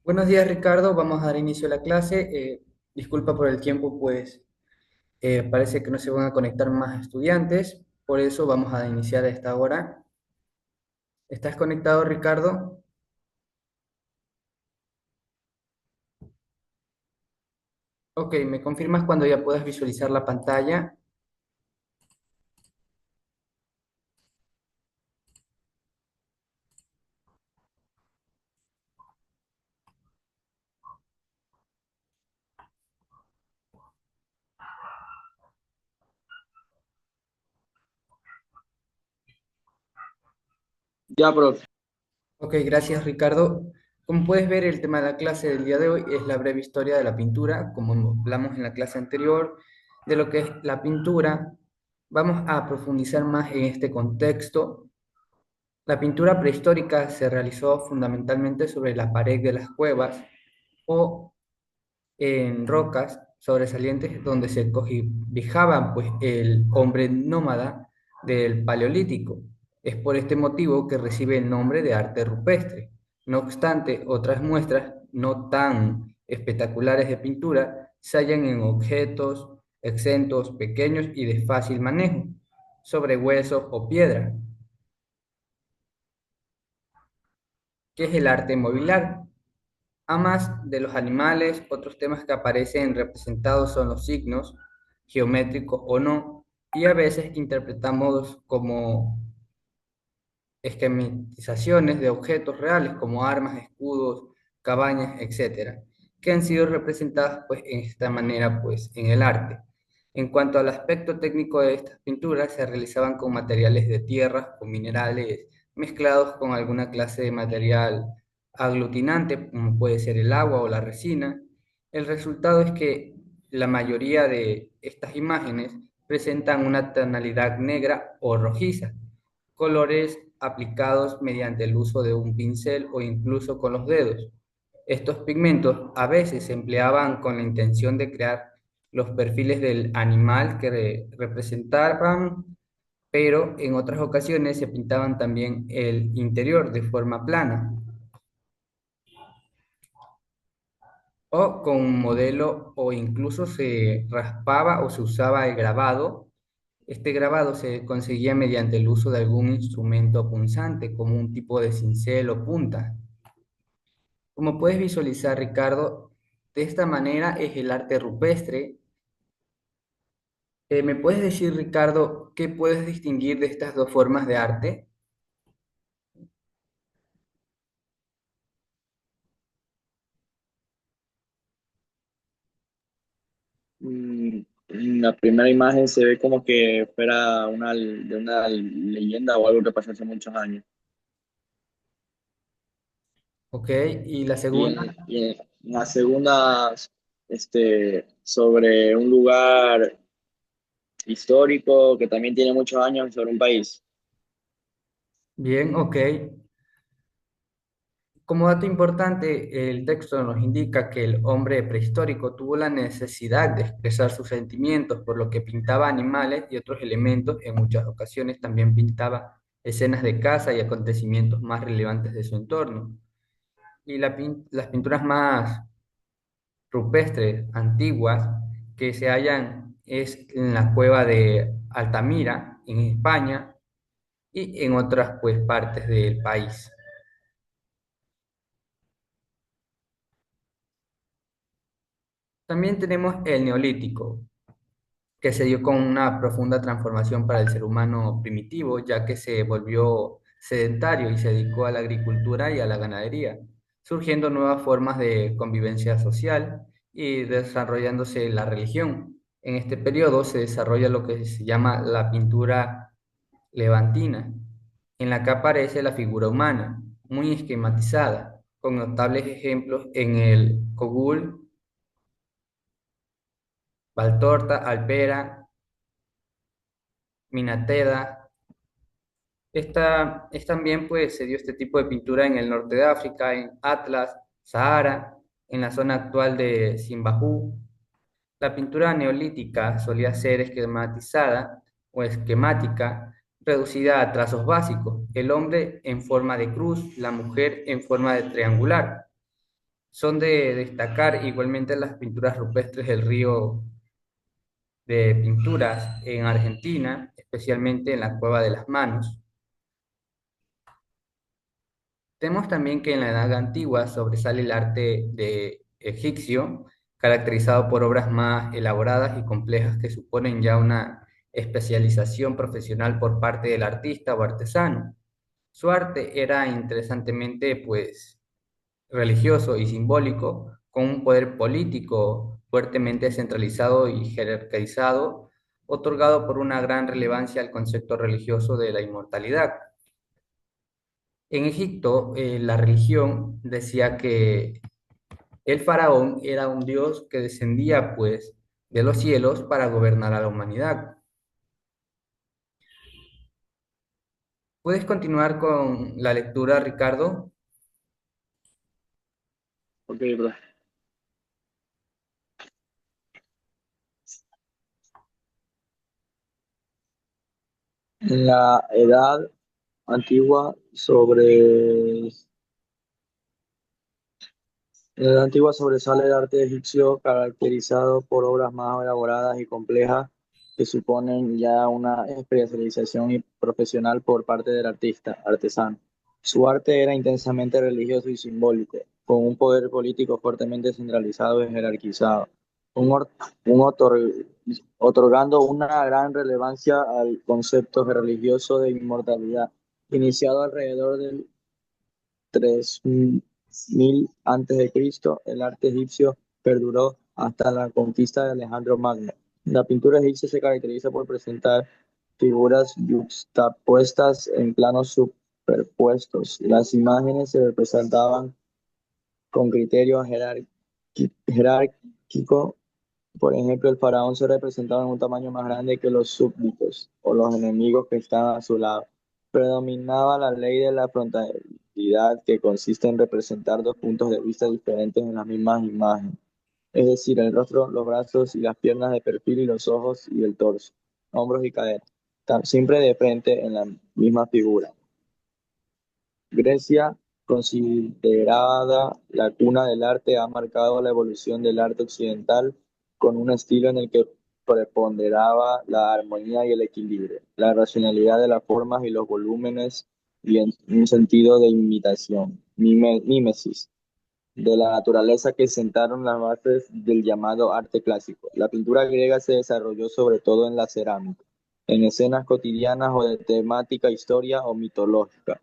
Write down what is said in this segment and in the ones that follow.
Buenos días, Ricardo. Vamos a dar inicio a la clase. Disculpa por el tiempo, pues parece que no se van a conectar más estudiantes. Por eso vamos a iniciar a esta hora. ¿Estás conectado, Ricardo? Ok, ¿me confirmas cuando ya puedas visualizar la pantalla? Ya, profe. Ok, gracias, Ricardo. Como puedes ver, el tema de la clase del día de hoy es la breve historia de la pintura. Como hablamos en la clase anterior de lo que es la pintura, vamos a profundizar más en este contexto. La pintura prehistórica se realizó fundamentalmente sobre la pared de las cuevas o en rocas sobresalientes donde se cobijaba pues, el hombre nómada del Paleolítico. Es por este motivo que recibe el nombre de arte rupestre. No obstante, otras muestras no tan espectaculares de pintura se hallan en objetos exentos, pequeños y de fácil manejo, sobre huesos o piedra. ¿Qué es el arte mobiliar? A más de los animales, otros temas que aparecen representados son los signos, geométricos o no, y a veces interpretamos como esquematizaciones de objetos reales como armas, escudos, cabañas, etcétera, que han sido representadas pues en esta manera pues en el arte. En cuanto al aspecto técnico de estas pinturas, se realizaban con materiales de tierra, con minerales mezclados con alguna clase de material aglutinante, como puede ser el agua o la resina. El resultado es que la mayoría de estas imágenes presentan una tonalidad negra o rojiza, colores aplicados mediante el uso de un pincel o incluso con los dedos. Estos pigmentos a veces se empleaban con la intención de crear los perfiles del animal que representaban, pero en otras ocasiones se pintaban también el interior de forma plana o con un modelo o incluso se raspaba o se usaba el grabado. Este grabado se conseguía mediante el uso de algún instrumento punzante, como un tipo de cincel o punta. Como puedes visualizar, Ricardo, de esta manera es el arte rupestre. ¿Me puedes decir, Ricardo, qué puedes distinguir de estas dos formas de arte? Mm, la primera imagen se ve como que fuera de una leyenda o algo que pasó hace muchos años. ¿Ok? Y la Y segunda, en la segunda, sobre un lugar histórico que también tiene muchos años sobre un país. bien, ok. Como dato importante, el texto nos indica que el hombre prehistórico tuvo la necesidad de expresar sus sentimientos, por lo que pintaba animales y otros elementos. En muchas ocasiones también pintaba escenas de caza y acontecimientos más relevantes de su entorno. Y las pinturas más rupestres antiguas que se hallan es en la cueva de Altamira, en España, y en otras pues, partes del país. También tenemos el Neolítico, que se dio con una profunda transformación para el ser humano primitivo, ya que se volvió sedentario y se dedicó a la agricultura y a la ganadería, surgiendo nuevas formas de convivencia social y desarrollándose la religión. En este periodo se desarrolla lo que se llama la pintura levantina, en la que aparece la figura humana, muy esquematizada, con notables ejemplos en el Cogul, Valtorta, Alpera, Minateda. Es también, pues, se dio este tipo de pintura en el norte de África, en Atlas, Sahara, en la zona actual de Zimbabue. La pintura neolítica solía ser esquematizada o esquemática, reducida a trazos básicos, el hombre en forma de cruz, la mujer en forma de triangular. Son de destacar igualmente las pinturas rupestres del río de Pinturas en Argentina, especialmente en la Cueva de las Manos. Vemos también que en la Edad Antigua sobresale el arte de egipcio, caracterizado por obras más elaboradas y complejas que suponen ya una especialización profesional por parte del artista o artesano. Su arte era interesantemente, pues, religioso y simbólico, con un poder político fuertemente centralizado y jerarquizado, otorgado por una gran relevancia al concepto religioso de la inmortalidad. En Egipto, la religión decía que el faraón era un dios que descendía, pues, de los cielos para gobernar a la humanidad. ¿Puedes continuar con la lectura, Ricardo? Ok, bro. En la Edad Antigua en la Edad Antigua sobresale el arte egipcio caracterizado por obras más elaboradas y complejas que suponen ya una especialización y profesional por parte del artista, artesano. Su arte era intensamente religioso y simbólico, con un poder político fuertemente centralizado y jerarquizado, un or- un otor- otorgando una gran relevancia al concepto religioso de inmortalidad, iniciado alrededor del 3000 antes de Cristo. El arte egipcio perduró hasta la conquista de Alejandro Magno. La pintura egipcia se caracteriza por presentar figuras yuxtapuestas en planos superpuestos. Las imágenes se representaban con criterio jerárquico. Por ejemplo, el faraón se representaba en un tamaño más grande que los súbditos o los enemigos que estaban a su lado. Predominaba la ley de la frontalidad, que consiste en representar dos puntos de vista diferentes en las mismas imágenes, es decir, el rostro, los brazos y las piernas de perfil y los ojos y el torso, hombros y caderas, siempre de frente en la misma figura. Grecia, considerada la cuna del arte, ha marcado la evolución del arte occidental con un estilo en el que preponderaba la armonía y el equilibrio, la racionalidad de las formas y los volúmenes y en un sentido de imitación, mímesis, de la naturaleza que sentaron las bases del llamado arte clásico. La pintura griega se desarrolló sobre todo en la cerámica, en escenas cotidianas o de temática historia o mitológica.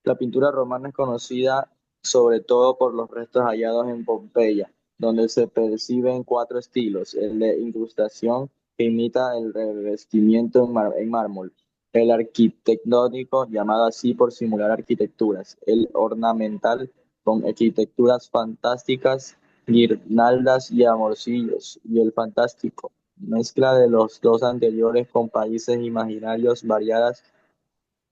La pintura romana es conocida sobre todo por los restos hallados en Pompeya, donde se perciben cuatro estilos: el de incrustación, que imita el revestimiento en mármol; el arquitectónico, llamado así por simular arquitecturas; el ornamental, con arquitecturas fantásticas, guirnaldas y amorcillos; y el fantástico, mezcla de los dos anteriores con países imaginarios, variadas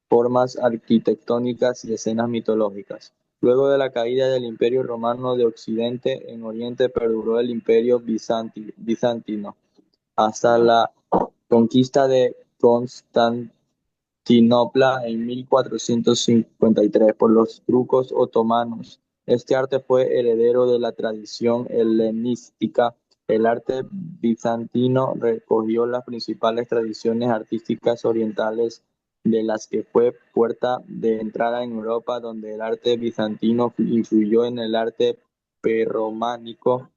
formas arquitectónicas y escenas mitológicas. Luego de la caída del Imperio Romano de Occidente, en Oriente perduró el Imperio bizantino hasta la conquista de Constantinopla en 1453 por los turcos otomanos. Este arte fue heredero de la tradición helenística. El arte bizantino recogió las principales tradiciones artísticas orientales, de las que fue puerta de entrada en Europa, donde el arte bizantino influyó en el arte prerrománico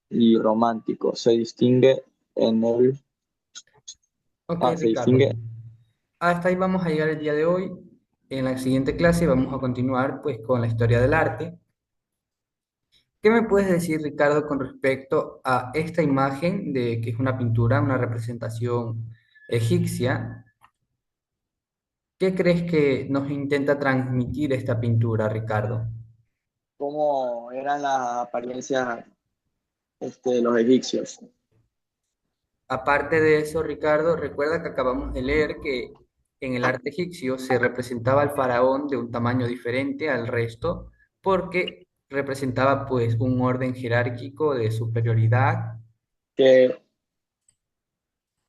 y romántico. En el, Ok, se Ricardo. distingue Hasta ahí vamos a llegar el día de hoy. En la siguiente clase vamos a continuar, pues, con la historia del arte. ¿Qué me puedes decir, Ricardo, con respecto a esta imagen de que es una pintura, una representación egipcia? ¿Qué crees que nos intenta transmitir esta pintura, Ricardo? cómo eran las apariencias de los egipcios. Aparte de eso, Ricardo, recuerda que acabamos de leer que en el arte egipcio se representaba al faraón de un tamaño diferente al resto porque representaba pues un orden jerárquico de superioridad. Que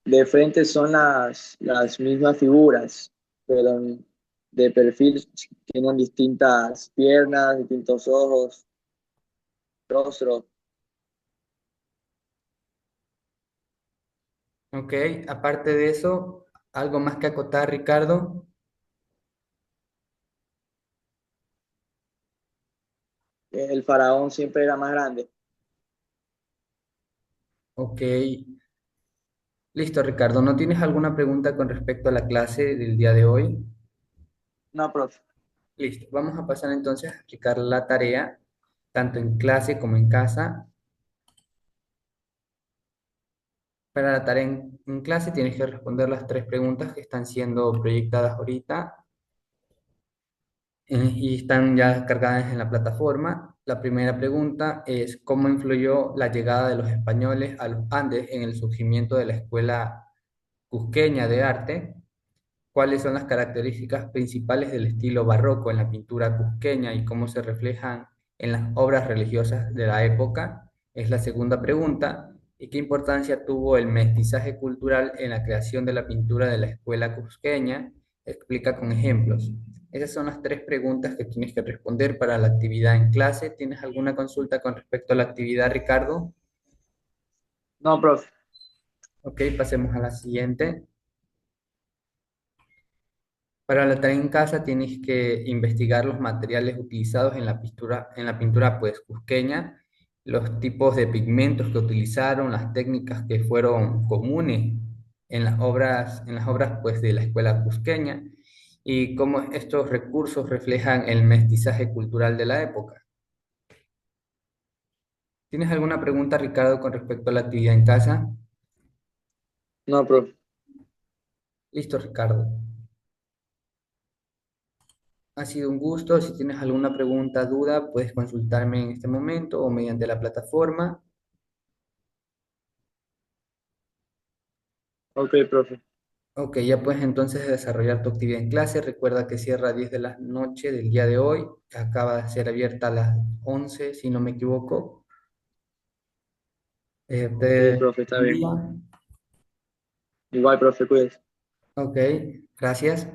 de frente son las mismas figuras, pero de perfil tienen distintas piernas, distintos ojos. Rostro. Ok, aparte de eso, ¿algo más que acotar, Ricardo? El faraón siempre era más grande. Ok, listo, Ricardo. ¿No tienes alguna pregunta con respecto a la clase del día de hoy? No, profe. Listo, vamos a pasar entonces a explicar la tarea, tanto en clase como en casa. Para la tarea en clase tienes que responder las tres preguntas que están siendo proyectadas ahorita y están ya cargadas en la plataforma. La primera pregunta es: ¿cómo influyó la llegada de los españoles a los Andes en el surgimiento de la Escuela Cusqueña de Arte? ¿Cuáles son las características principales del estilo barroco en la pintura cusqueña y cómo se reflejan en las obras religiosas de la época? Es la segunda pregunta. ¿Y qué importancia tuvo el mestizaje cultural en la creación de la pintura de la escuela cusqueña? Explica con ejemplos. Esas son las tres preguntas que tienes que responder para la actividad en clase. ¿Tienes alguna consulta con respecto a la actividad, Ricardo? No, profe. Ok, pasemos a la siguiente. Para la tarea en casa tienes que investigar los materiales utilizados en la pintura pues cusqueña, los tipos de pigmentos que utilizaron, las técnicas que fueron comunes en las obras pues de la escuela cusqueña y cómo estos recursos reflejan el mestizaje cultural de la época. ¿Tienes alguna pregunta, Ricardo, con respecto a la actividad en casa? No, profe. Listo, Ricardo. Ha sido un gusto. Si tienes alguna pregunta, duda, puedes consultarme en este momento o mediante la plataforma. Ok, profe. Ok, ya puedes entonces desarrollar tu actividad en clase. Recuerda que cierra a 10 de la noche del día de hoy. Acaba de ser abierta a las 11, si no me equivoco. Ok, profe, está Buen bien. día. Igual, profe, cuídese. Ok, gracias.